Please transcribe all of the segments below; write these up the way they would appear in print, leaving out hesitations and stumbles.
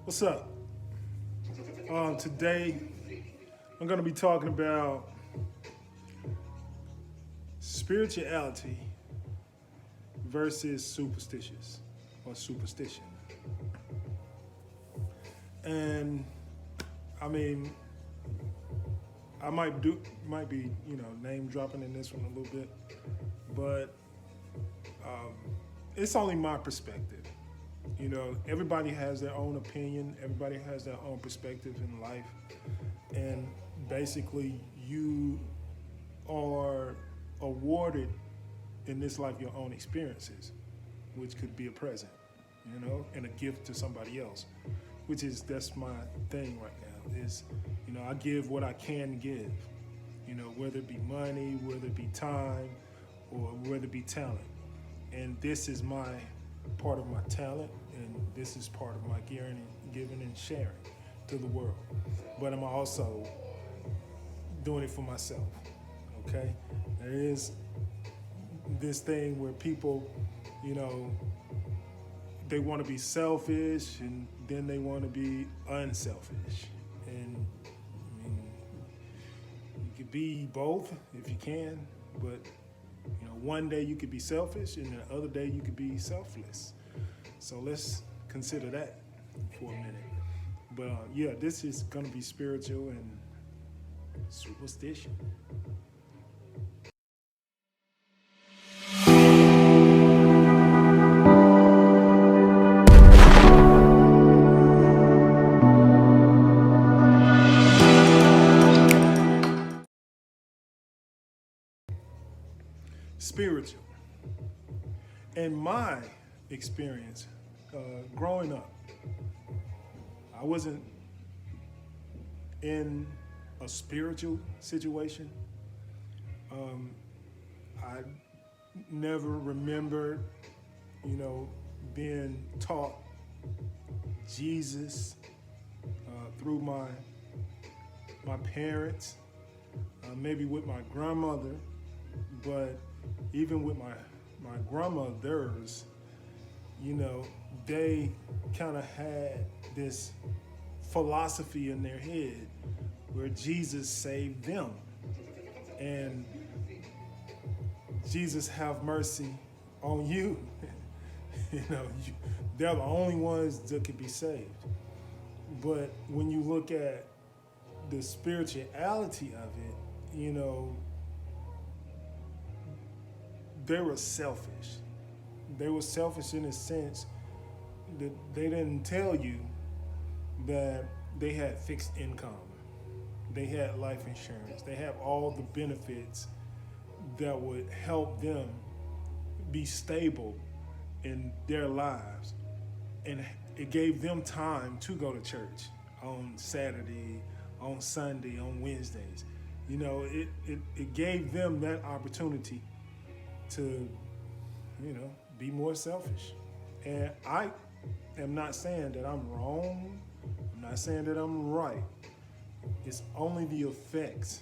What's up? Today, I'm going to be talking about spirituality versus superstitious or superstition. And I mean, I might be name dropping in this one a little bit, but it's only my perspective. Everybody has their own opinion. Everybody has their own perspective in life. And basically, you are awarded in this life your own experiences, which could be a present, and a gift to somebody else, that's my thing right now is, I give what I can give, whether it be money, whether it be time, or whether it be talent. And this is my part of my talent, and this is part of my giving and sharing to the world. But I'm also doing it for myself, okay? There is this thing where people, they want to be selfish and then they want to be unselfish. And I mean, you could be both if you can, but one day you could be selfish and the other day you could be selfless. So let's consider that for a minute. But this is going to be spiritual and superstition. Spiritual. In my experience, growing up, I wasn't in a spiritual situation. I never remember, being taught Jesus through my parents, maybe with my grandmother, but even with my grandmothers, they kind of had this philosophy in their head where Jesus saved them. And Jesus have mercy on you. They're the only ones that could be saved. But when you look at the spirituality of it, they were selfish. They were selfish in a sense that they didn't tell you that they had fixed income. They had life insurance. They had all the benefits that would help them be stable in their lives. And it gave them time to go to church on Saturday, on Sunday, on Wednesdays. It gave them that opportunity to, be more selfish. And I am not saying that I'm wrong. I'm not saying that I'm right. It's only the effects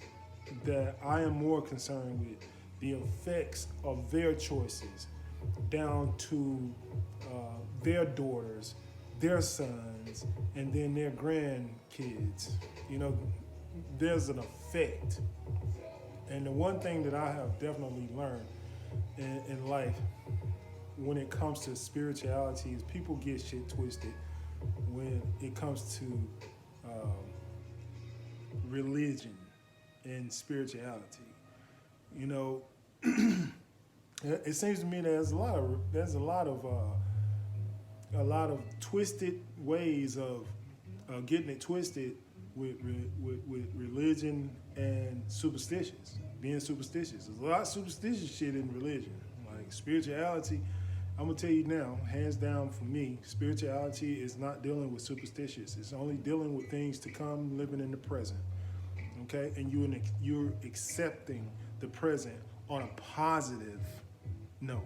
that I am more concerned with, the effects of their choices down to their daughters, their sons, and then their grandkids. There's an effect. And the one thing that I have definitely learned in life when it comes to spirituality is people get shit twisted when it comes to religion and spirituality. It seems to me there's a lot of twisted ways of getting it twisted with religion and superstitions, being superstitious. There's a lot of superstitious shit in religion. Like spirituality, I'm gonna tell you now, hands down for me, spirituality is not dealing with superstitious. It's only dealing with things to come, living in the present. Okay, and you're accepting the present on a positive note.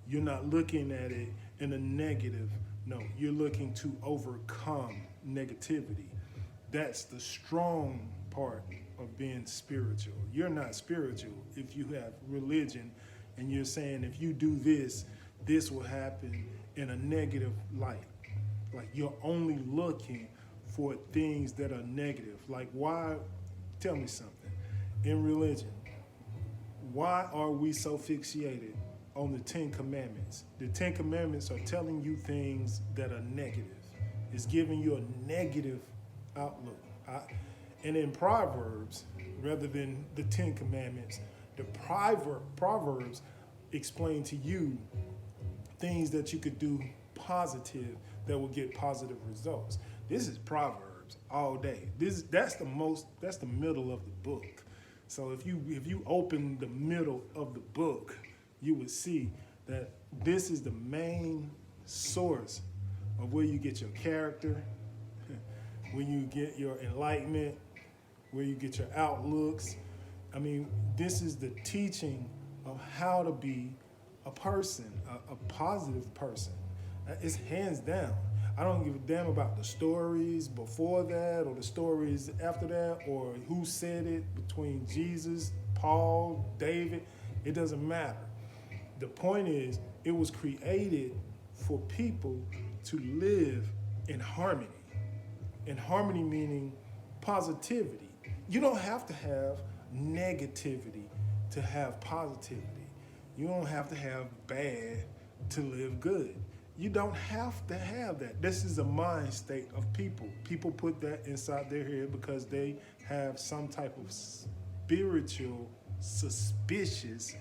You're not looking at it in a negative note. You're looking to overcome negativity. That's the strong part of being spiritual. You're not spiritual if you have religion and you're saying if you do this, this will happen in a negative light. Like you're only looking for things that are negative. Like why? Tell me something. In religion, why are we so fixated on the Ten Commandments? The Ten Commandments are telling you things that are negative. It's giving you a negative outlook. And in Proverbs, rather than the Ten Commandments, the Proverbs explain to you things that you could do positive that will get positive results. This is Proverbs all day. That's the middle of the book. So if you open the middle of the book, you would see that this is the main source of where you get your character, where you get your enlightenment, where you get your outlooks. I mean, this is the teaching of how to be a person, a positive person. It's hands down. I don't give a damn about the stories before that or the stories after that or who said it between Jesus, Paul, David. It doesn't matter. The point is, it was created for people to live in harmony. In harmony meaning positivity. You don't have to have negativity to have positivity. You don't have to have bad to live good. You don't have to have that. This is a mind state of people. People put that inside their head because they have some type of spiritual suspicious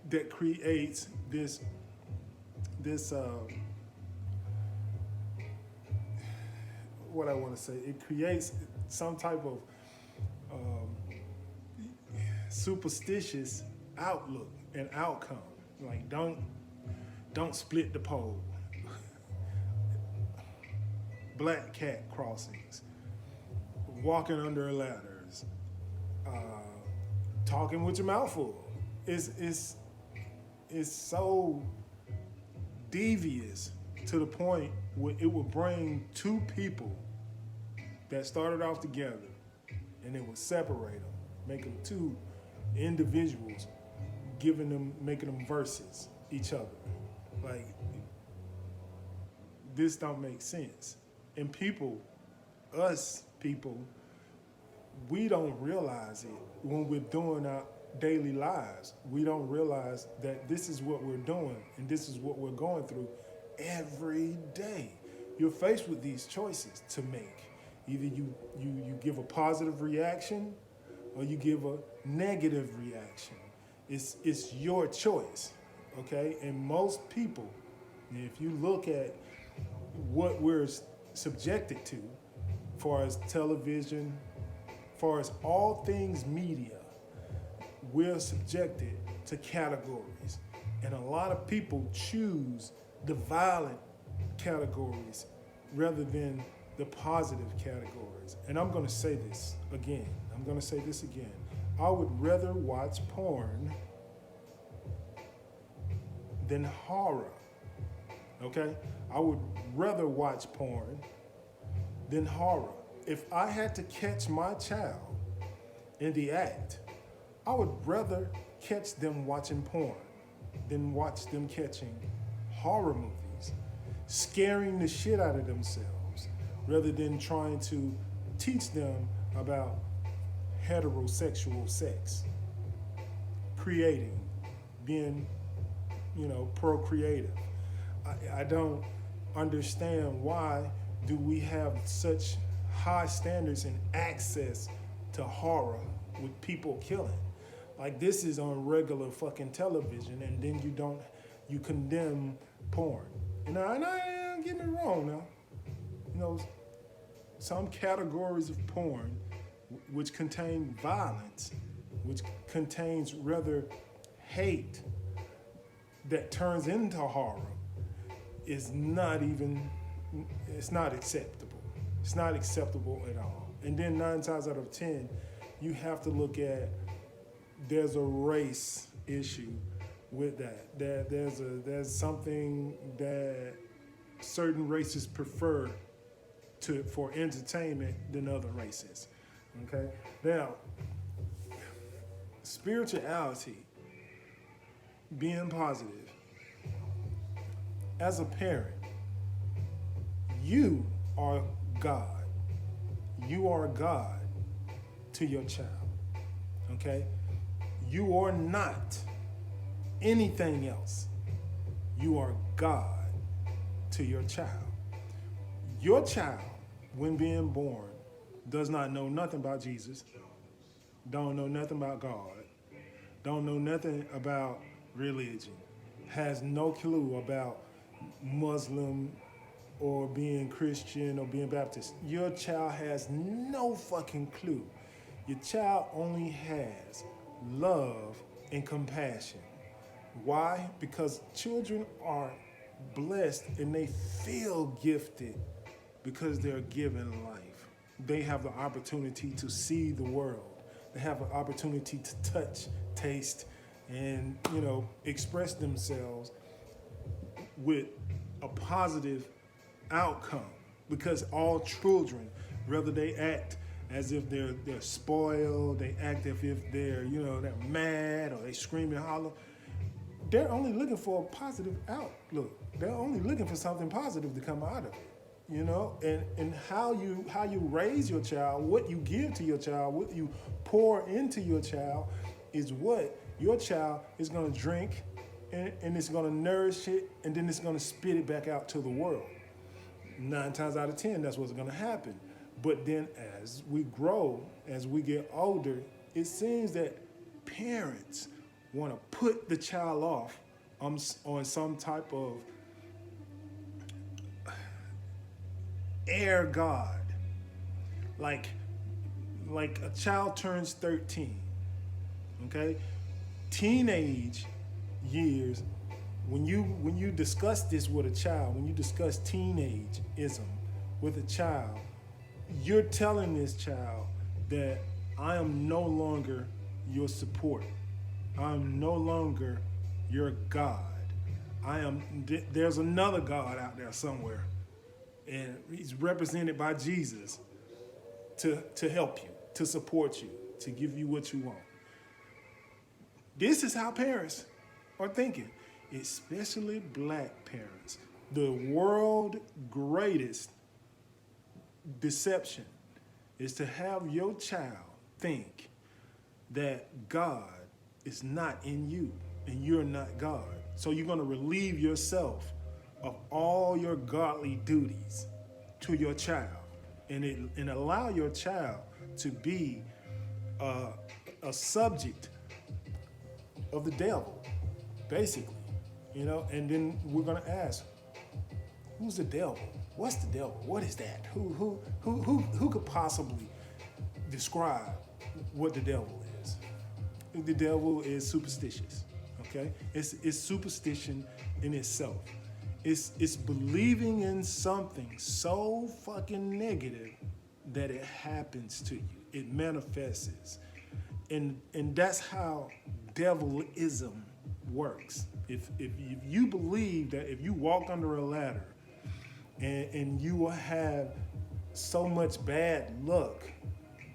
that creates this what I want to say. It creates some type of superstitious outlook and outcome. Like don't split the pole. Black cat crossings, walking under ladders, talking with your mouth full. It's so devious to the point where it will bring two people that started off together and it would separate them, make them two individuals, making them versus each other. Like, this don't make sense. And us people, we don't realize it when we're doing our daily lives. We don't realize that this is what we're doing and this is what we're going through every day. You're faced with these choices to make. Either you give a positive reaction or you give a negative reaction. It's your choice, okay? And most people, if you look at what we're subjected to, as far as television, as far as all things media, we're subjected to categories. And a lot of people choose the violent categories rather than the positive categories. And I'm going to say this again. I would rather watch porn than horror. Okay? I would rather watch porn than horror. If I had to catch my child in the act, I would rather catch them watching porn than watch them catching horror movies, scaring the shit out of themselves, rather than trying to teach them about heterosexual sex, creating, being, procreative. I don't understand why do we have such high standards and access to horror with people killing. Like, this is on regular fucking television, and then you condemn porn. And I get me wrong now. Some categories of porn which contain violence, which contains rather hate that turns into horror, it's not acceptable. It's not acceptable at all. And then 9 times out of 10, you have to look at, there's a race issue with that. There's something that certain races prefer for entertainment than other races. Okay? Now, spirituality, being positive, as a parent, You are God. You are God to your child. Okay? You are not anything else. You are God to your child. Your child, when being born, does not know nothing about Jesus, don't know nothing about God, don't know nothing about religion, has no clue about Muslim or being Christian or being Baptist. Your child has no fucking clue. Your child only has love and compassion. Why? Because children are blessed and they feel gifted because they're given life. They have the opportunity to see the world. They have an opportunity to touch, taste, and express themselves with a positive outcome. Because all children, whether they act as if they're spoiled, they act as if they're they're mad or they scream and holler, they're only looking for a positive outlook. They're only looking for something positive to come out of it. And how you raise your child, what you give to your child, what you pour into your child is what your child is going to drink, and it's going to nourish it, and then it's going to spit it back out to the world. 9 times out of 10, that's what's going to happen. But then as we grow, as we get older, it seems that parents want to put the child off on some type of air God. Like a child turns 13, okay? Teenage years, when you discuss this with a child, when you discuss teenageism with a child, you're telling this child that I am no longer your support. I'm no longer your God. There's another God out there somewhere, and he's represented by Jesus to help you, to support you, to give you what you want. This is how parents are thinking, especially black parents. The world's greatest deception is to have your child think that God is not in you and you're not God. So you're going to relieve yourself of all your godly duties to your child and allow your child to be a subject of the devil, basically, and then we're going to ask, who's the devil? What's the devil? What is that? Who could possibly describe what the devil is? The devil is superstitious, okay? It's superstition in itself. It's believing in something so fucking negative that it happens to you. It manifests. And that's how devilism works. If you believe that if you walk under a ladder and you will have so much bad luck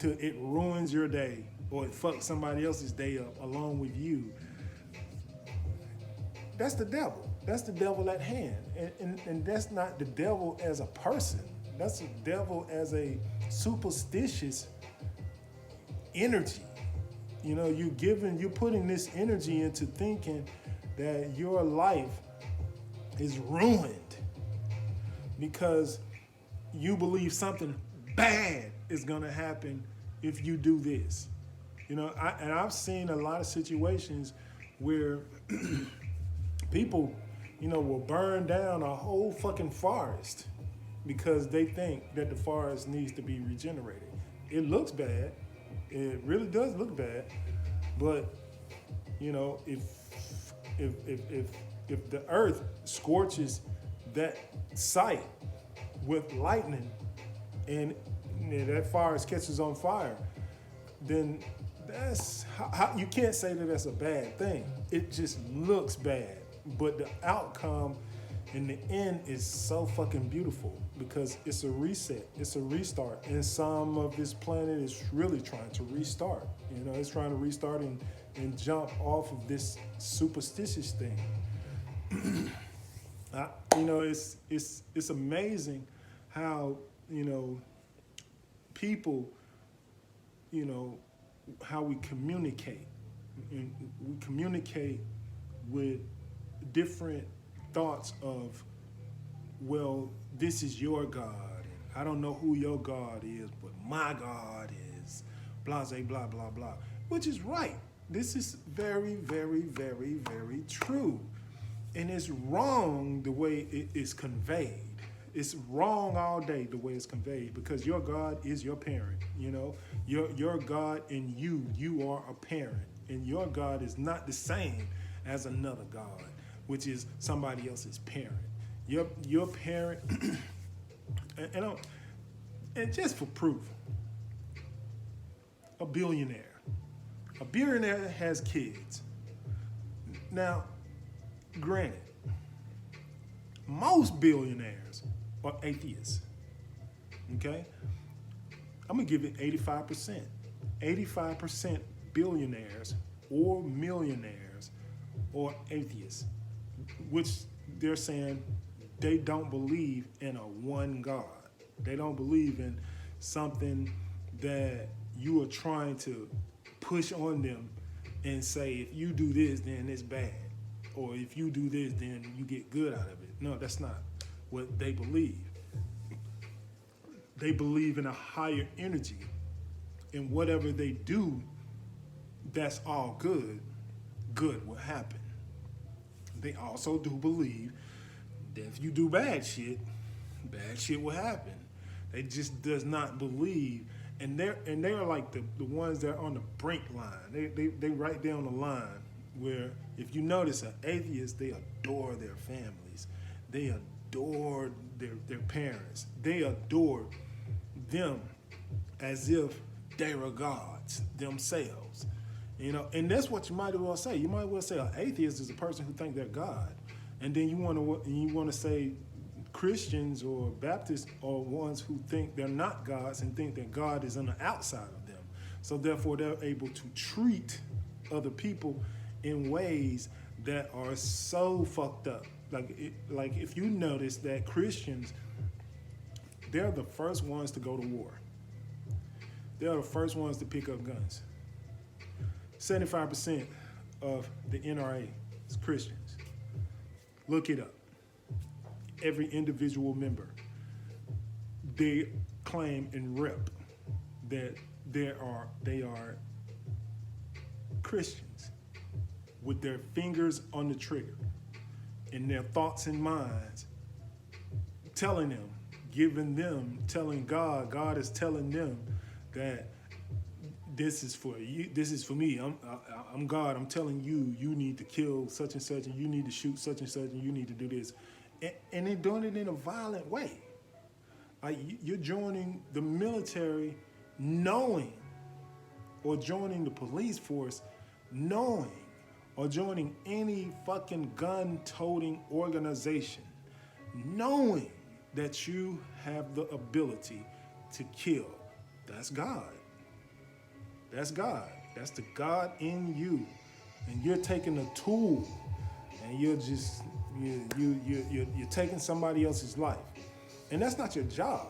it ruins your day or it fucks somebody else's day up along with you, that's the devil. That's the devil at hand. And that's not the devil as a person. That's the devil as a superstitious energy. You're putting this energy into thinking that your life is ruined because you believe something bad is gonna happen if you do this. I've seen a lot of situations where people, will burn down a whole fucking forest because they think that the forest needs to be regenerated. It looks bad. It really does look bad. But, if the earth scorches that site with lightning and that forest catches on fire, then that's how you can't say that that's a bad thing. It just looks bad. But the outcome in the end is so fucking beautiful because it's a reset, it's a restart. And some of this planet is really trying to restart. It's trying to restart and jump off of this superstitious thing. It's amazing how, people, how we communicate. And we communicate with different thoughts of, well, this is your God. And I don't know who your God is, but my God is blase, blah, blah, blah, which is right. This is very, very, very, very true. And it's wrong the way it is conveyed. It's wrong all day the way it's conveyed, because your God is your parent, Your God and you are a parent. And your God is not the same as another God, which is somebody else's parent. Your parent, and just for proof, a billionaire. A billionaire has kids. Now, granted, most billionaires are atheists. Okay? I'm going to give it 85%. 85% billionaires or millionaires or atheists, which they're saying they don't believe in a one God. They don't believe in something that you are trying to push on them and say, if you do this, then it's bad. Or if you do this, then you get good out of it. No, that's not what they believe. They believe in a higher energy. And whatever they do, that's all good. Good will happen. They also do believe that if you do bad shit will happen. They just does not believe. And they're like the ones that are on the brink line. They right there on the line where, if you notice, an atheist, they adore their families. They adore their parents. They adore them as if they are gods themselves. And that's what you might as well say. You might as well say an atheist is a person who thinks they're God. And then you want to say Christians or Baptists are ones who think they're not gods and think that God is on the outside of them. So therefore, they're able to treat other people in ways that are so fucked up. Like if you notice that Christians, they're the first ones to go to war. They're the first ones to pick up guns. 75% of the NRA is Christians. Look it up. Every individual member, they claim and rep that they are Christians with their fingers on the trigger and their thoughts and minds telling God is telling them that this is for you, this is for me. I'm God. I'm telling you, you need to kill such and such, and you need to shoot such and such, and you need to do this. And they're doing it in a violent way. Like, you're joining the military knowing, or joining the police force knowing, or joining any fucking gun-toting organization knowing that you have the ability to kill. That's God. That's God. That's the God in you. And you're taking a tool and you're taking somebody else's life. And that's not your job.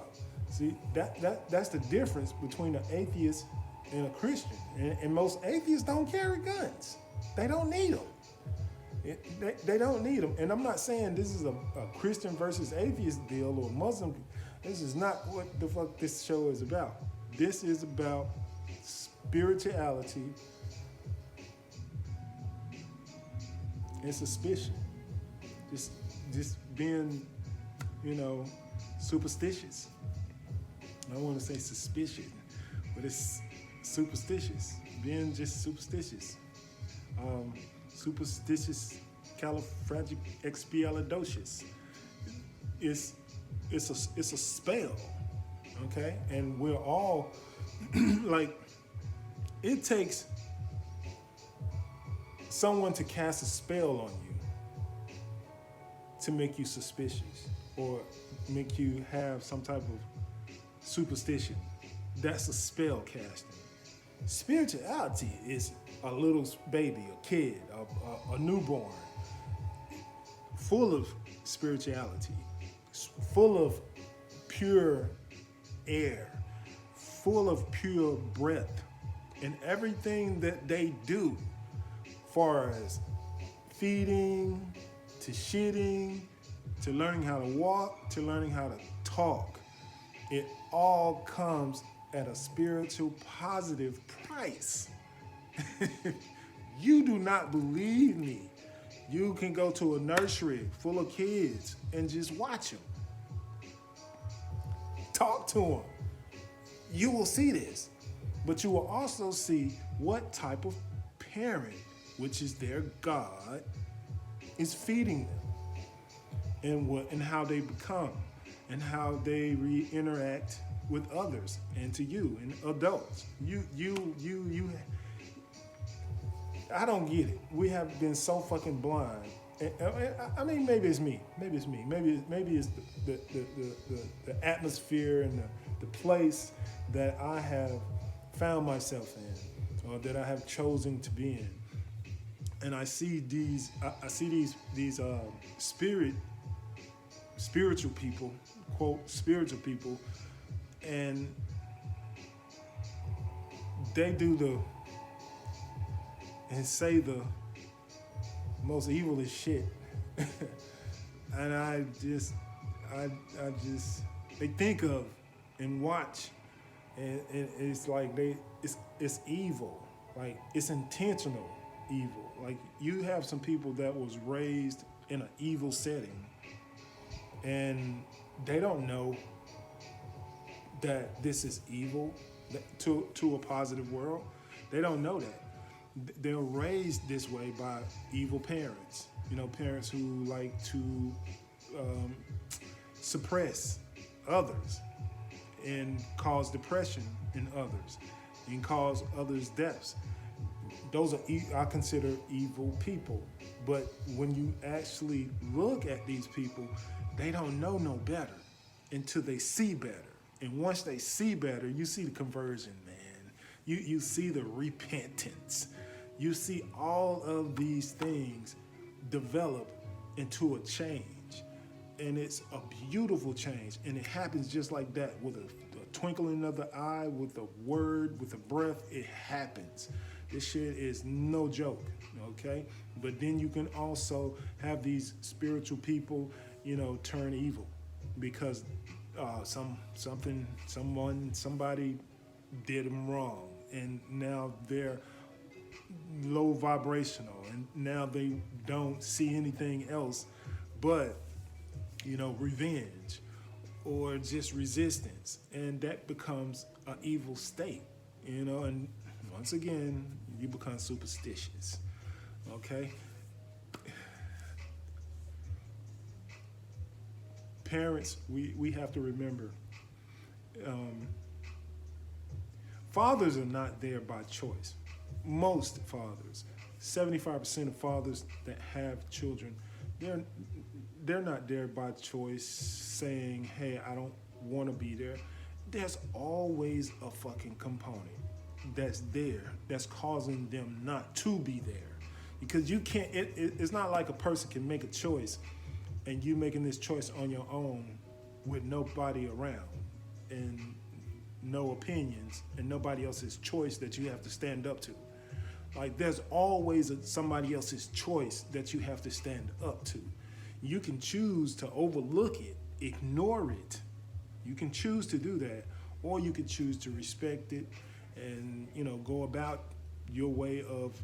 See, that's the difference between an atheist and a Christian. And most atheists don't carry guns. They don't need them. They don't need them. And I'm not saying this is a Christian versus atheist deal or Muslim. This is not what the fuck this show is about. This is about spirituality and suspicion. Just being, superstitious. I don't want to say suspicion, but it's superstitious. Being just superstitious. Superstitious califragilisticexpialidocious. It's a spell, okay? And we're all like, it takes someone to cast a spell on you to make you suspicious or make you have some type of superstition. That's a spell casting. Spirituality is a little baby, a kid, a newborn, full of spirituality, full of pure air, full of pure breath. And everything that they do, far as feeding, to shitting, to learning how to walk, to learning how to talk, it all comes at a spiritual positive price. You do not believe me. You can go to a nursery full of kids and just watch them. Talk to them. You will see this. But you will also see what type of parent, which is their God, is feeding them, and how they become, and how they interact with others and to you and adults. You. I don't get it. We have been so fucking blind. I mean, maybe it's me. Maybe it's me. Maybe it's the atmosphere and the place that I have found myself in, or that I have chosen to be in. And I see these spiritual people, quote spiritual people, and they do and say the most evilest shit. And they think of and watch, and it's like it's evil, like it's intentional evil. Like you have some people that was raised in an evil setting, and they don't know that this is evil to a positive world. They don't know that. They're raised this way by evil parents. Parents who like to suppress others and cause depression in others and cause others deaths. Those are, I consider, evil people. But when you actually look at these people, they don't know no better until they see better. And once they see better, you see the conversion, man. You see the repentance. You see all of these things develop into a change. And it's a beautiful change. And it happens just like that, with a twinkling of the eye, with a word, with a breath. It happens. This shit is no joke, okay? But then you can also have these spiritual people, turn evil because somebody did them wrong, and now they're low vibrational, and now they don't see anything else but revenge or just resistance, and that becomes an evil state, and once again you become superstitious. Okay, parents, we have to remember, fathers are not there by choice. Most fathers, 75% of fathers that have children, they're not there by choice, saying, hey, I don't want to be there. There's always a fucking component that's there that's causing them not to be there. Because you can't, it's not like a person can make a choice and you making this choice on your own with nobody around and no opinions and nobody else's choice that you have to stand up to. Like, there's always somebody else's choice that you have to stand up to. You can choose to overlook it, ignore it. You can choose to do that, or you can choose to respect it and, go about your way of,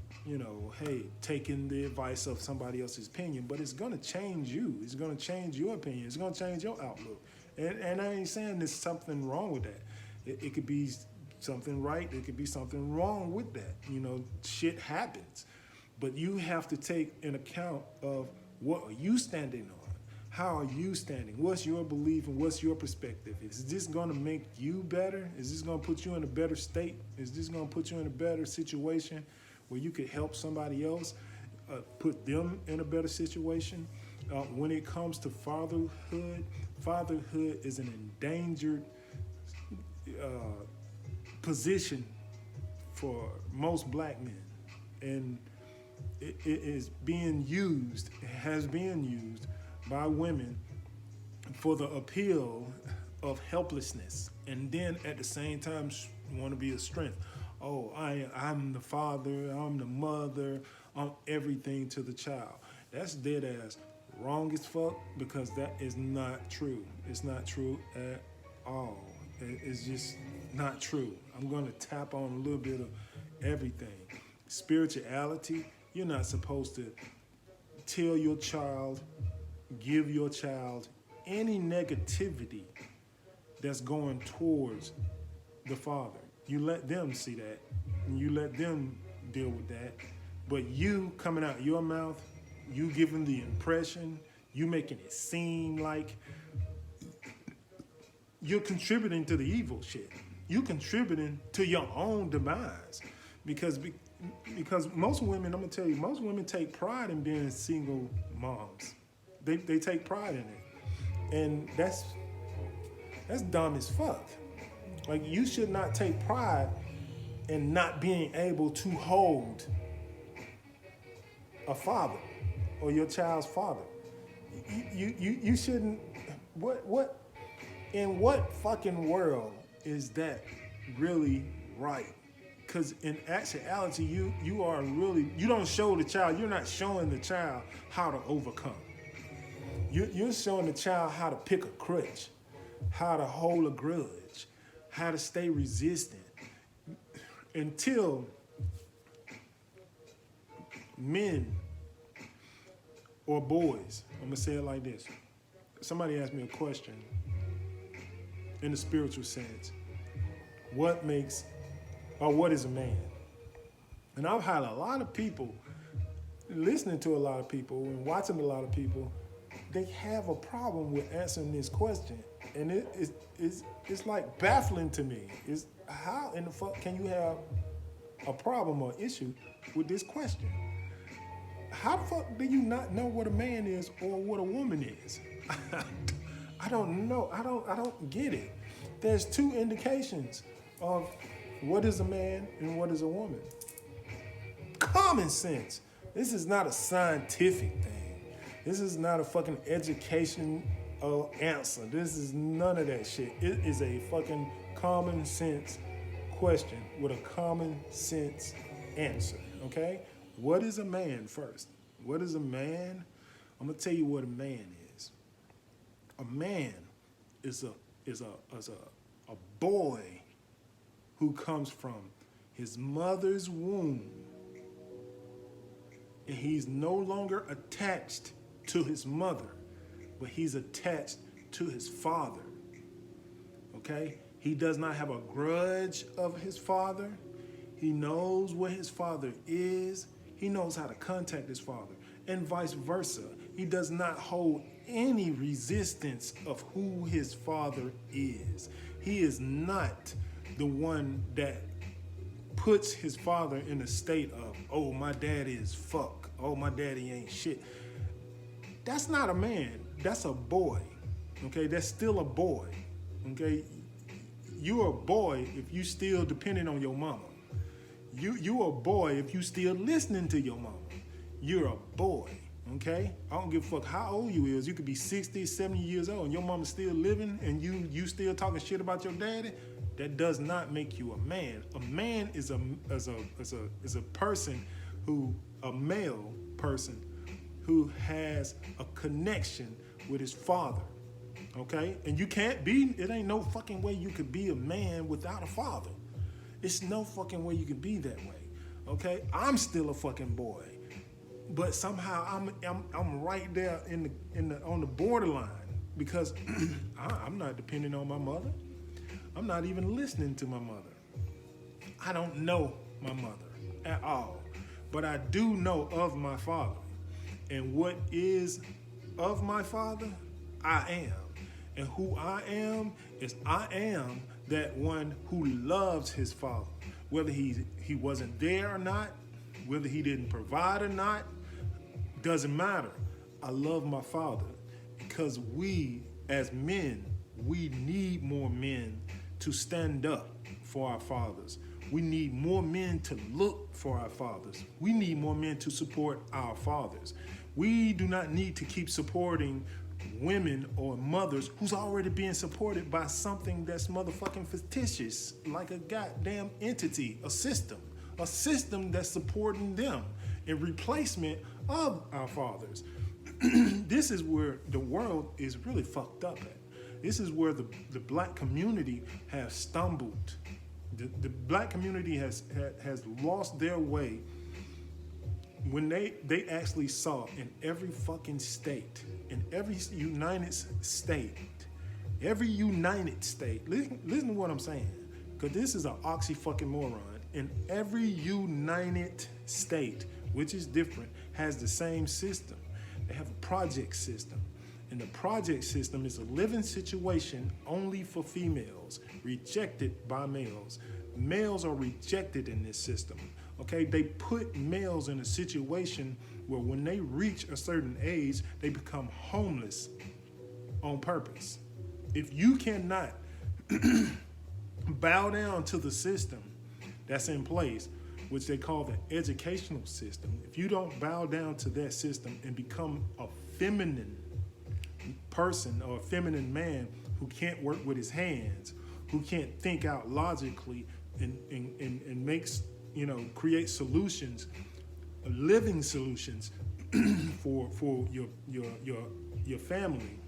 hey, taking the advice of somebody else's opinion. But it's going to change you. It's going to change your opinion. It's going to change your outlook. And I ain't saying there's something wrong with that. It could be something right. It could be something wrong with that. Shit happens. But you have to take an account of, what are you standing on? How are you standing? What's your belief and what's your perspective? Is this going to make you better? Is this going to put you in a better state? Is this going to put you in a better situation where you could help somebody else, put them in a better situation? When it comes to fatherhood is an endangered position for most black men. And it is being used, it has been used by women for the appeal of helplessness, and then at the same time want to be a strength. Oh, I'm the father, I'm the mother, I'm everything to the child. That's dead ass wrong as fuck, because that is not true. It's not true at all. It's just not true. I'm going to tap on a little bit of everything. Spirituality, you're not supposed to tell your child, give your child any negativity that's going towards the father. You let them see that, and you let them deal with that. But you coming out your mouth, you giving the impression, you making it seem like you're contributing to the evil shit. You're contributing to your own demise. Because most women, I'm gonna tell you, most women take pride in being single moms. They take pride in it. And that's dumb as fuck. Like, you should not take pride in not being able to hold a father or your child's father. You shouldn't. What in what fucking world is that really right? Because in actuality, you are really, you don't show the child. You're not showing the child how to overcome. You're showing the child how to pick a crutch, how to hold a grudge, how to stay resistant, until men or boys, I'm gonna say it like this. Somebody asked me a question in the spiritual sense. What is a man? And I've had a lot of people, listening to a lot of people and watching a lot of people, they have a problem with answering this question. And it's like baffling to me. It's how in the fuck can you have a problem or issue with this question? How the fuck do you not know what a man is or what a woman is? I don't know. I don't get it. There's two indications of what is a man and what is a woman. Common sense. This is not a scientific thing. This is not a fucking education answer. This is none of that shit. It is a fucking common sense question with a common sense answer, okay? What is a man first? What is a man? I'm gonna tell you what a man is. A man is a boy who comes from his mother's womb, and he's no longer attached to his mother, but he's attached to his father. Okay? He does not have a grudge of his father. He knows where his father is. He knows how to contact his father, and vice versa. He does not hold any resistance of who his father is. He is not the one that puts his father in a state of, oh, my daddy is fuck. Oh, my daddy ain't shit. That's not a man. That's a boy. Okay? That's still a boy. Okay? You're a boy if you still depending on your mama. You're a boy if you still listening to your mama. You're a boy. Okay? I don't give a fuck how old you is. You could be 60, 70 years old and your mama's still living and you still talking shit about your daddy. That does not make you a man. A man is a person a male person who has a connection with his father. Okay? And it ain't no fucking way you could be a man without a father. It's no fucking way you can be that way. Okay? I'm still a fucking boy. But somehow I'm right there on the borderline, because I'm not depending on my mother. I'm not even listening to my mother. I don't know my mother at all. But I do know of my father. And what is of my father, I am. And who I am is I am that one who loves his father. Whether he wasn't there or not, whether he didn't provide or not, doesn't matter. I love my father, because we as men, we need more men to stand up for our fathers. We need more men to look for our fathers. We need more men to support our fathers. We do not need to keep supporting women or mothers who's already being supported by something that's motherfucking fictitious, like a goddamn entity, a system that's supporting them in replacement of our fathers. This is where the world is really fucked up at. This is where the black community has stumbled. The black community has lost their way when they actually saw in every fucking state, in every united state, listen to what I'm saying, because this is an oxy-fucking-moron. In every united state, which is different, has the same system. They have a project system. And the project system is a living situation only for females, rejected by males. Males are rejected in this system. Okay, they put males in a situation where when they reach a certain age, they become homeless on purpose. If you cannot bow down to the system that's in place, which they call the educational system, if you don't bow down to that system and become a feminine person or a feminine man who can't work with his hands, who can't think out logically and makes, create solutions, living solutions for your family.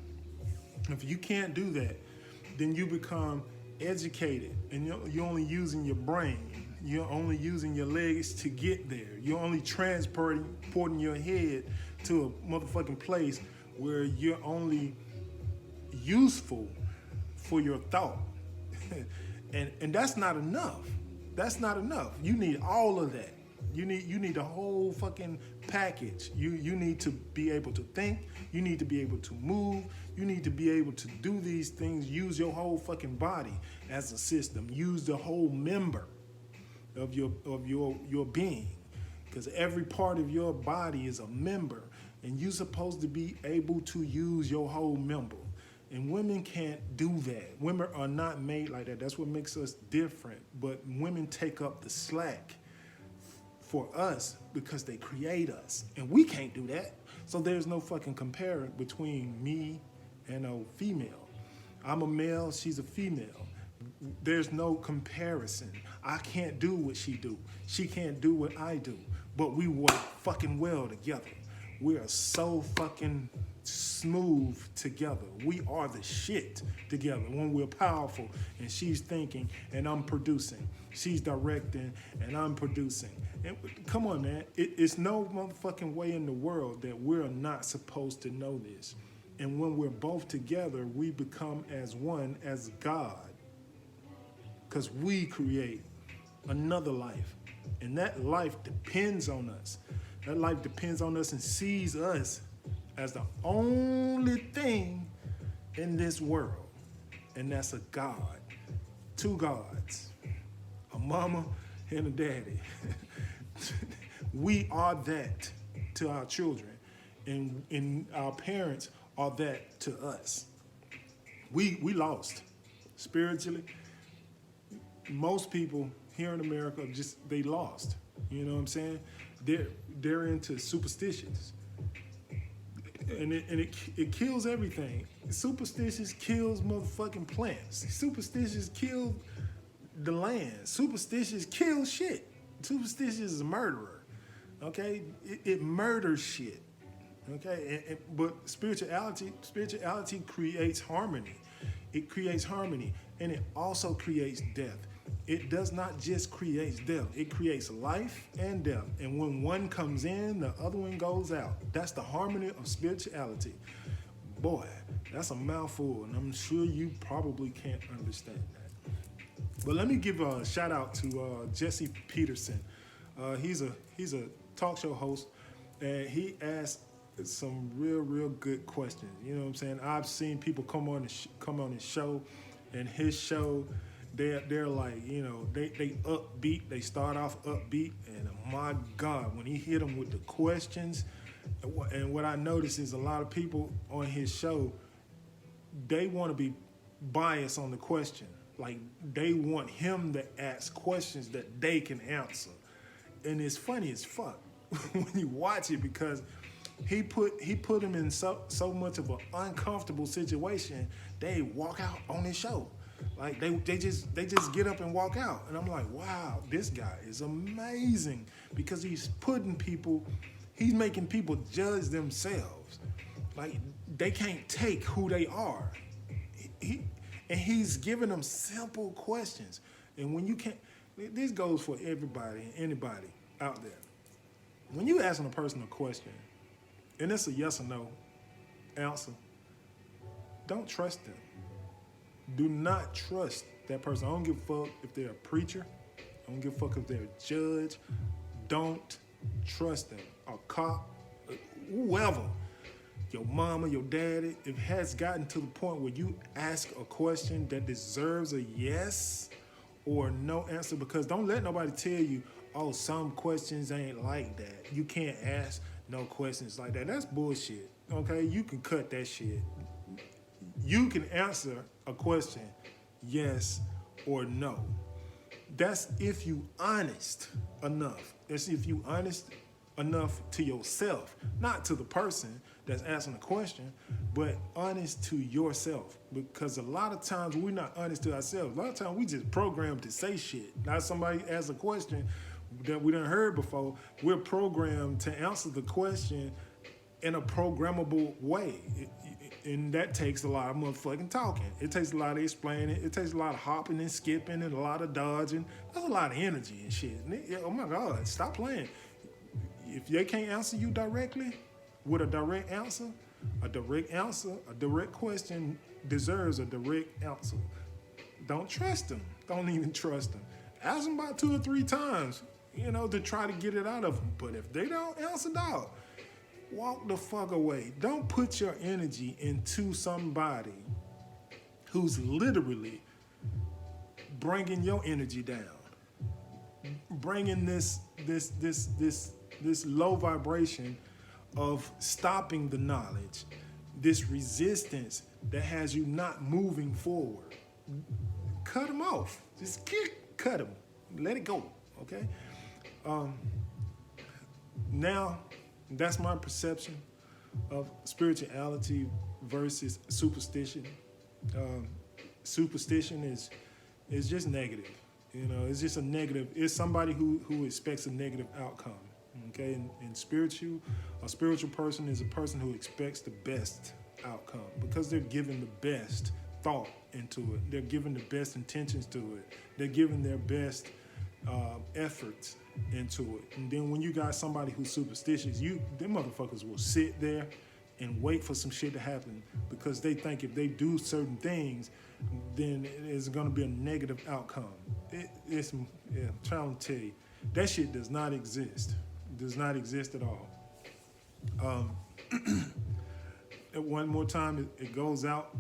If you can't do that, then you become educated and you're only using your brain. You're only using your legs to get there. You're only transporting your head to a motherfucking place where you're only useful for your thought. And that's not enough. That's not enough. You need all of that. You need the whole fucking package. You need to be able to think. You need to be able to move. You need to be able to do these things. Use your whole fucking body as a system. Use the whole member of your being, because every part of your body is a member, and you're supposed to be able to use your whole member. And women can't do that. Women are not made like that. That's what makes us different. But women take up the slack for us because they create us, and we can't do that. So there's no fucking comparison between me and a female. I'm a male, she's a female. There's no comparison. I can't do what she do. She can't do what I do. But we work fucking well together. We are so fucking smooth together. We are the shit together when we're powerful and she's thinking and I'm producing. She's directing and I'm producing. And come on, man. It's no motherfucking way in the world that we're not supposed to know this. And when we're both together, we become as one as God. Because we create another life. And that life depends on us. That life depends on us and sees us as the only thing in this world. And that's a God. Two gods. A mama and a daddy. We are that to our children. And our parents are that to us. We lost spiritually. Most people here in America they lost. You know what I'm saying? They're into superstitions. And it kills everything. Superstitious kills motherfucking plants. Superstitious kills the land. Superstitious kills shit. Superstitious is a murderer. Okay? It murders shit. Okay? But spirituality creates harmony. It creates harmony. And it also creates death. It does not just create death. It creates life and death. And when one comes in, the other one goes out. That's the harmony of spirituality. Boy, that's a mouthful, and I'm sure you probably can't understand that. But let me give a shout out to Jesse Peterson. He's a talk show host, and he asked some real good questions. You know what I'm saying? I've seen people come on his show, and his show, they're like, they upbeat. They start off upbeat, and my God, when he hit them with the questions, and what I noticed is a lot of people on his show, they want to be biased on the question. Like, they want him to ask questions that they can answer. And it's funny as fuck when you watch it, because He put him in so much of an uncomfortable situation. They walk out on his show, like they just get up and walk out, and I'm like, wow, this guy is amazing because he's making people judge themselves, like they can't take who they are. And he's giving them simple questions, and when you can't, this goes for everybody, anybody out there. When you asking a person a question, and it's a yes or no answer, don't trust them. Do not trust that person. I don't give a fuck if they're a preacher. I don't give a fuck if they're a judge. Don't trust them. A cop, whoever, your mama, your daddy. It has gotten to the point where you ask a question that deserves a yes or no answer, because don't let nobody tell you, oh, some questions ain't like that. You can't ask no questions like that. That's bullshit. Okay, you can cut that shit. You can answer a question yes or no. That's if you honest enough. That's if you honest enough to yourself, not to the person that's asking the question, but honest to yourself. Because a lot of times we're not honest to ourselves. A lot of times we just programmed to say shit. Now somebody asks a question that we done heard before, we're programmed to answer the question in a programmable way. And that takes a lot of motherfucking talking. It takes a lot of explaining. It takes a lot of hopping and skipping and a lot of dodging. That's a lot of energy and shit. Oh my God, stop playing. If they can't answer you directly with a direct answer, a direct question deserves a direct answer. Don't trust them. Don't even trust them. Ask them about 2 or 3 times, to try to get it out of them. But if they don't answer, dog, walk the fuck away. Don't put your energy into somebody who's literally bringing your energy down, bringing this low vibration of stopping the knowledge, this resistance that has you not moving forward. Cut them off. Just cut them. Let it go. Okay. Now, that's my perception of spirituality versus superstition. Superstition is just negative. It's just a negative. It's somebody who expects a negative outcome. Okay, and a spiritual person is a person who expects the best outcome because they're giving the best thought into it. They're giving the best intentions to it. They're giving their best efforts into it. And then when you got somebody who's superstitious, them motherfuckers will sit there and wait for some shit to happen because they think if they do certain things, then it's going to be a negative outcome. I'm trying to tell you, that shit does not exist. It does not exist at all. One more time, it goes out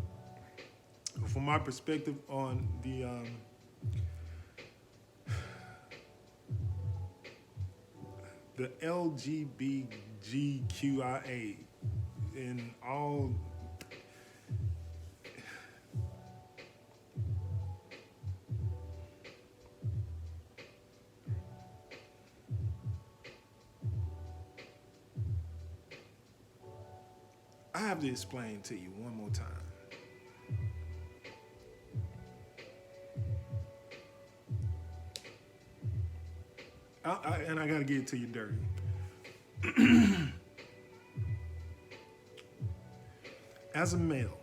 from my perspective on the LGBTQIA and all. I have to explain to you one more time. And I got to get it to you dirty. As a male,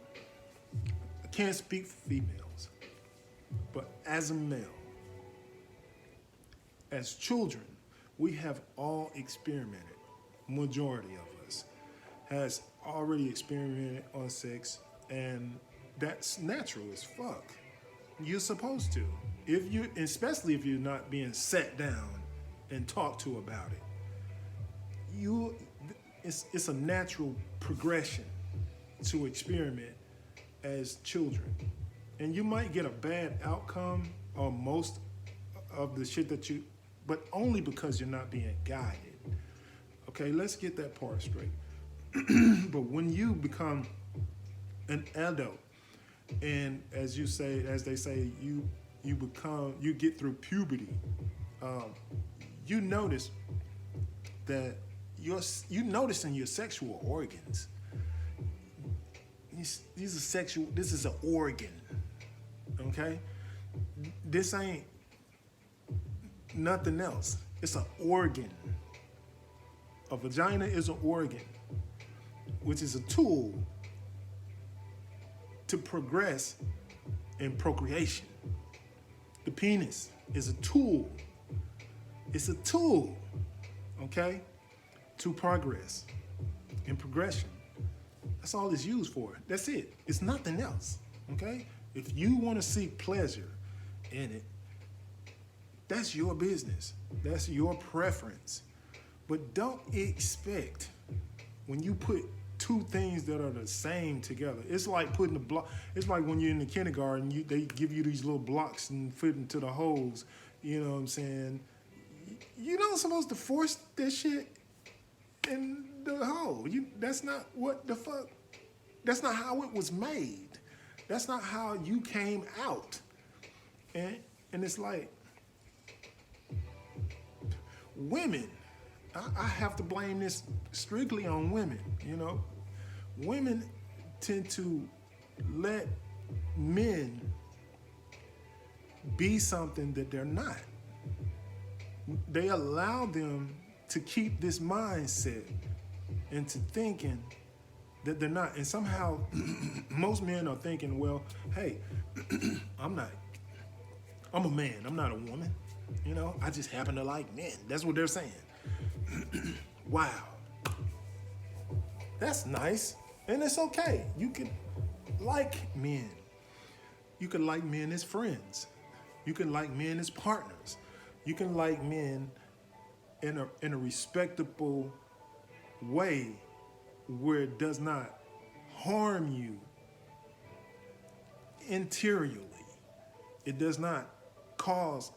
I can't speak for females, but as a male, as children, we have all experimented. Majority of us has already experimented on sex, and that's natural as fuck. You're supposed to, especially if you're not being sat down and talked to about it. It's a natural progression to experiment as children, and you might get a bad outcome on most of the shit but only because you're not being guided. Okay, let's get that part straight. But when you become an adult, and as they say, you get through puberty, you notice that you noticing your sexual organs. These are sexual. This is an organ. Okay, this ain't nothing else. It's an organ. A vagina is an organ, which is a tool to progress in procreation. The penis is a tool. It's a tool, okay, to progress in progression. That's all it's used for. That's it. It's nothing else, okay? If you want to seek pleasure in it, that's your business. That's your preference. But don't expect when you put two things that are the same together. It's like putting a block. It's like when you're in the kindergarten, they give you these little blocks and fit into the holes. You know what I'm saying? You're not supposed to force that shit in the hole. That's not what the fuck. That's not how it was made. That's not how you came out. And it's like women. I have to blame this strictly on women, you know. Women tend to let men be something that they're not. They allow them to keep this mindset into thinking that they're not. And somehow most men are thinking, well, hey, I'm a man, I'm not a woman. You know, I just happen to like men. That's what they're saying. Wow. That's nice. And it's okay. You can like men. You can like men as friends. You can like men as partners. You can like men in a respectable way where it does not harm you interiorly. It does not cause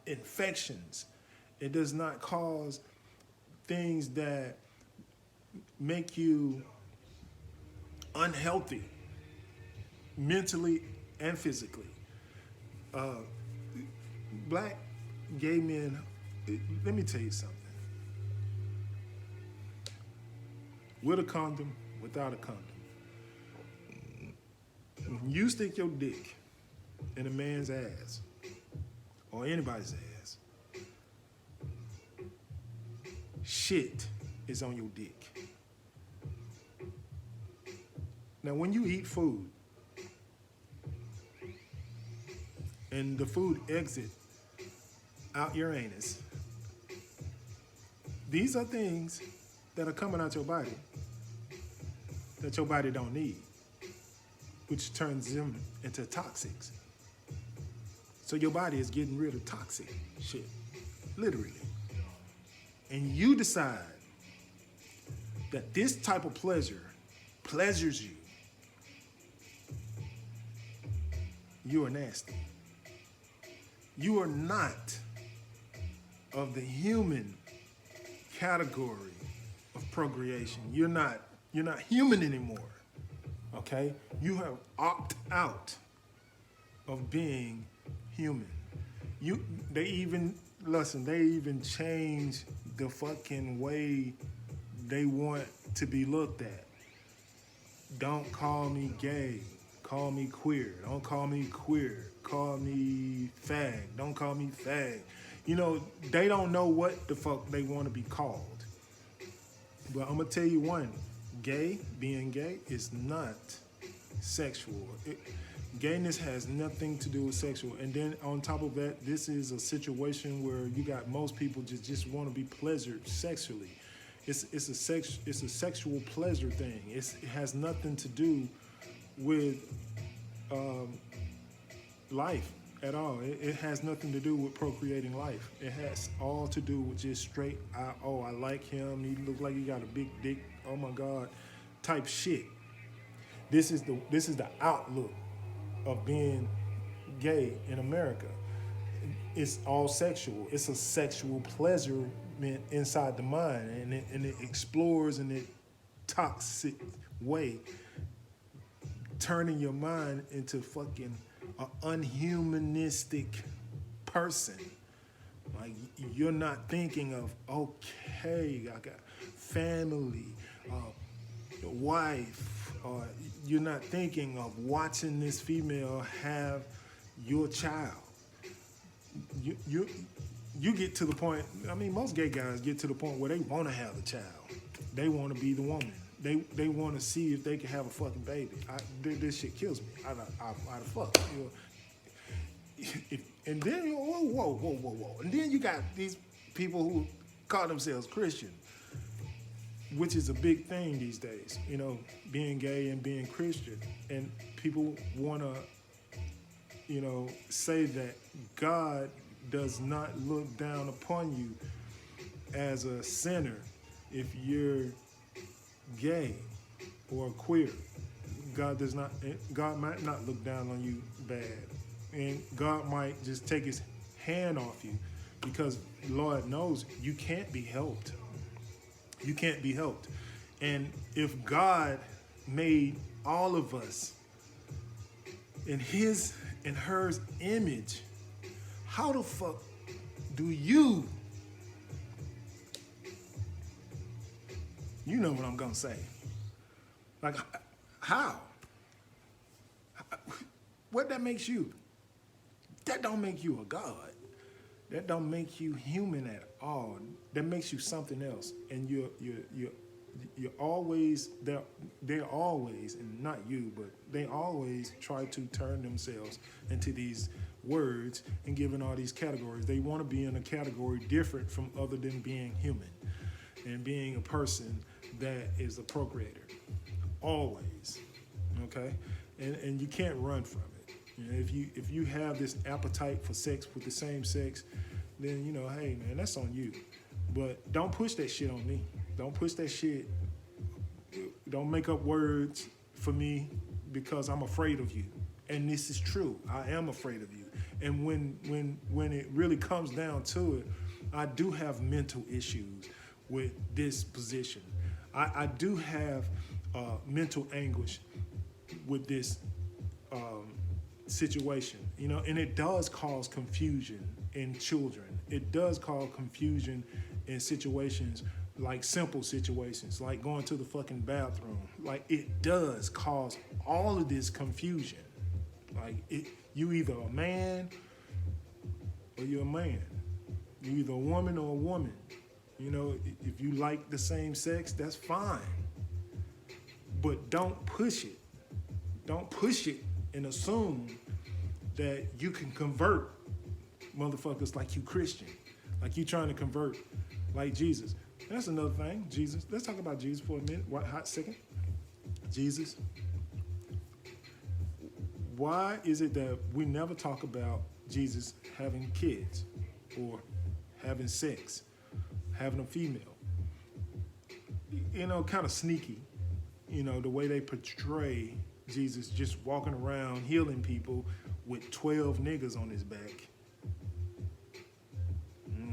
infections. It does not cause things that make you unhealthy mentally and physically. Black gay men, let me tell you something. With a condom, without a condom. When you stick your dick in a man's ass, or anybody's ass, shit is on your dick. Now, when you eat food and the food exits out your anus, these are things that are coming out your body that your body don't need, which turns them into toxics. So your body is getting rid of toxic shit, literally. And you decide that this type of pleasure pleasures you. You are nasty. You are not of the human category of procreation. You're not human anymore. Okay? You have opted out of being human. They even change the fucking way they want to be looked at. Don't call me gay. Call me queer. Don't call me queer. Call me fag. Don't call me fag. You know, they don't know what the fuck they want to be called. But I'm going to tell you one. Being gay is not sexual. Gayness has nothing to do with sexual. And then on top of that, this is a situation where you got most people just want to be pleasured sexually. It's a sexual pleasure thing. It has nothing to do with life at all. It has nothing to do with procreating life. It has all to do with just straight, I like him, he looks like he got a big dick, oh my God, type shit. This is the outlook of being gay in America. It's all sexual. It's a sexual pleasurement inside the mind, and it explores in a toxic way, turning your mind into fucking an unhumanistic person. Like, you're not thinking of, okay, I got family, wife, or you're not thinking of watching this female have your child. You you you get to the point. I mean, most gay guys get to the point where they want to have a child. They want to be the woman. They want to see if they can have a fucking baby. This shit kills me. I fuck. And then whoa. And then you got these people who call themselves Christian, which is a big thing these days. You know, being gay and being Christian, and people want to, you know, say that God does not look down upon you as a sinner if you're gay or queer. God might not look down on you bad, and God might just take his hand off you, because Lord knows you can't be helped. You can't be helped. And if God made all of us in his and hers image, how the fuck do you know what I'm gonna say? Like, how? What that makes you? That don't make you a god. That don't make you human at all. That makes you something else. And you're always, they're always, and not you, but they always try to turn themselves into these words and given all these categories. They want to be in a category different from other than being human and being a person that is a procreator. Always. Okay? And you can't run from it. You know, if you have this appetite for sex with the same sex, then, you know, hey man, that's on you. But don't push that shit on me. Don't push that shit. Don't make up words for me because I'm afraid of you. And this is true. I am afraid of you. And when it really comes down to it, I do have mental issues with this position. I do have mental anguish with this situation, you know, and it does cause confusion in children. It does cause confusion in situations, like simple situations, like going to the fucking bathroom. Like, it does cause all of this confusion. Like, you either a man or you're a man. You either a woman or a woman. You know, if you like the same sex, that's fine. But don't push it. Don't push it and assume that you can convert motherfuckers like you Christian, like you trying to convert like Jesus. That's another thing, Jesus. Let's talk about Jesus for a minute, hot second. Jesus. Why is it that we never talk about Jesus having kids or having sex, having a female? You know, kind of sneaky, you know, the way they portray Jesus just walking around healing people with 12 niggas on his back.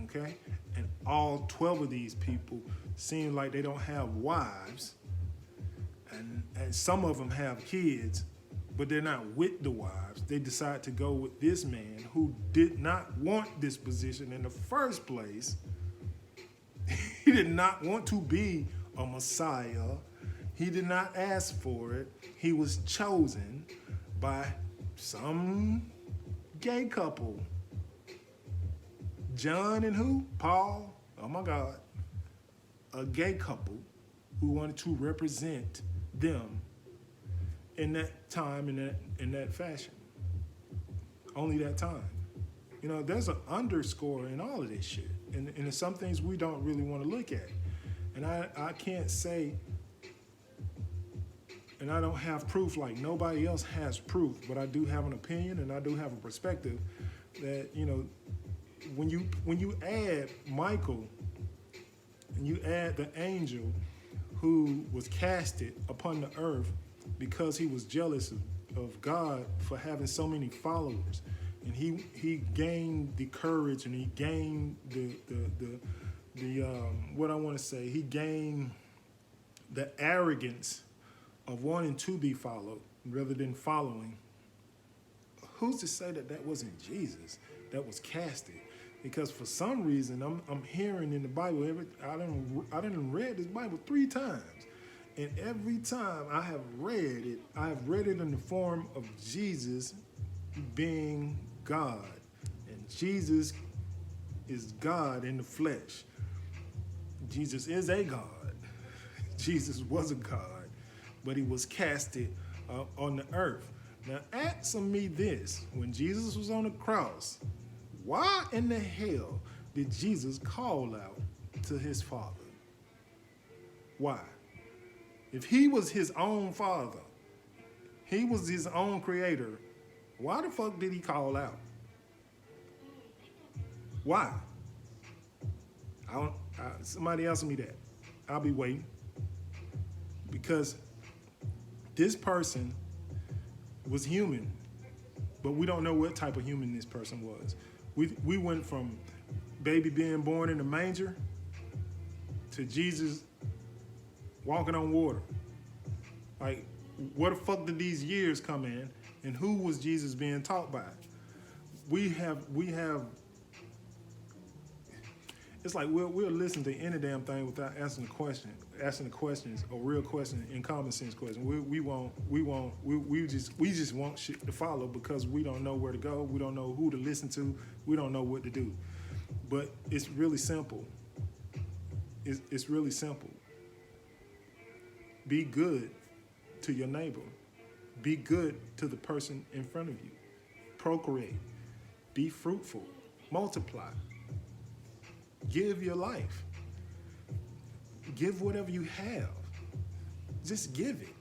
Okay? And all 12 of these people seem like they don't have wives, and some of them have kids, but they're not with the wives. They decide to go with this man who did not want this position in the first place. He did not want to be a Messiah. He did not ask for it. He was chosen by some gay couple. John and who? Paul. Oh my God. A gay couple who wanted to represent them in that time, in that fashion. Only that time. You know, there's an underscore in all of this shit. And there's some things we don't really want to look at. And I can't say, and I don't have proof like nobody else has proof, but I do have an opinion and I do have a perspective that, you know, when you add Michael and you add the angel who was casted upon the earth because he was jealous of God for having so many followers, and he gained the courage and he gained the what I want to say, he gained the arrogance of wanting to be followed rather than following. Who's to say that wasn't Jesus that was casted? Because for some reason, I'm hearing in the Bible, I done read this Bible 3 times. And every time I have read it in the form of Jesus being God. And Jesus is God in the flesh. Jesus is a God. Jesus was a God, but he was casted on the earth. Now, answer me this. When Jesus was on the cross, why in the hell did Jesus call out to his Father? Why? If he was his own Father, he was his own creator, why the fuck did he call out? Why? Somebody answer me that. I'll be waiting. Because this person was human, but we don't know what type of human this person was. We went from baby being born in a manger to Jesus walking on water. Like, where the fuck did these years come in, and who was Jesus being taught by? We have. It's like we'll listen to any damn thing without asking the questions or real questions and common sense questions. We just want shit to follow because we don't know where to go. We don't know who to listen to. We don't know what to do. But it's really simple. It's really simple. Be good to your neighbor. Be good to the person in front of you. Procreate. Be fruitful. Multiply. Give your life. Give whatever you have. Just give it.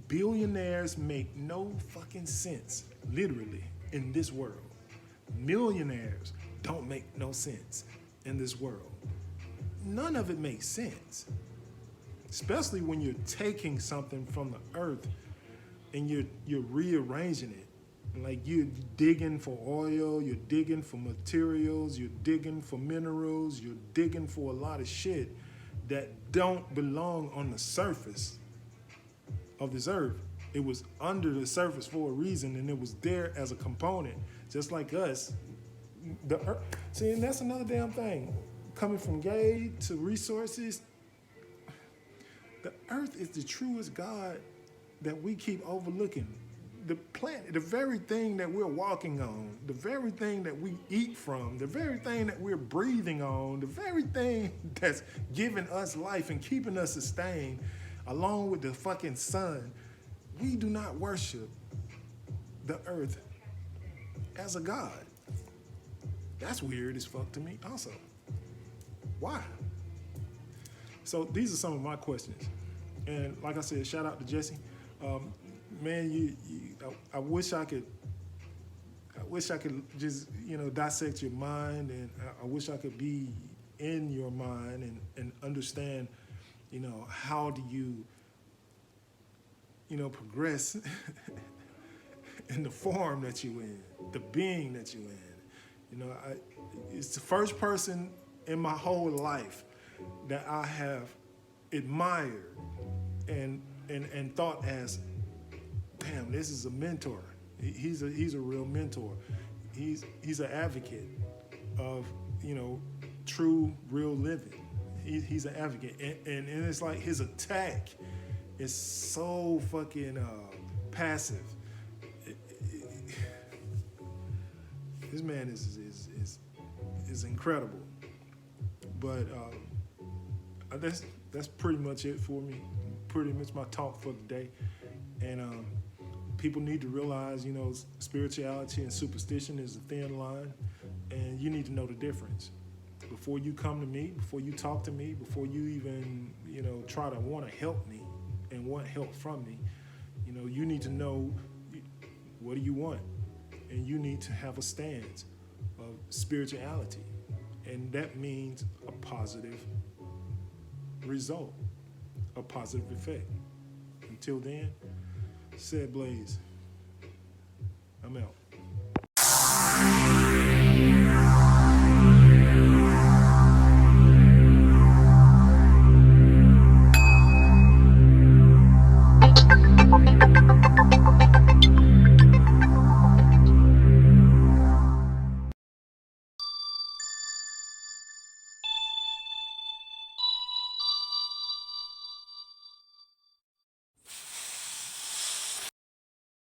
Billionaires make no fucking sense, literally, in this world. Millionaires don't make no sense in this world. None of it makes sense. Especially when you're taking something from the earth and you're rearranging it. Like, you're digging for oil, you're digging for materials, you're digging for minerals, you're digging for a lot of shit that don't belong on the surface of this earth. It was under the surface for a reason, and it was there as a component, just like us. The earth. See, and that's another damn thing. Coming from gay to resources, the earth is the truest God that we keep overlooking. The planet, the very thing that we're walking on, the very thing that we eat from, the very thing that we're breathing on, the very thing that's giving us life and keeping us sustained, along with the fucking sun, we do not worship the earth as a god. That's weird as fuck to me also. Why? So these are some of my questions. And like I said, shout out to Jesse. Man, I wish I could just, dissect your mind, and I wish I could be in your mind and understand, how do you, progress in the form that you in, the being that you in. It's the first person in my whole life that I have admired and thought as, damn, this is a mentor. He's a real mentor. He's an advocate of, true, real living. He's an advocate. And it's like his attack is so fucking passive. This man is incredible. But that's pretty much it for me. Pretty much my talk for the day. And people need to realize, spirituality and superstition is a thin line, and you need to know the difference. Before you come to me, before you talk to me, before you even, try to want to help me and want help from me, you need to know, what do you want? And you need to have a stance of spirituality. And that means a positive result, a positive effect. Until then, said Blaze, I'm out.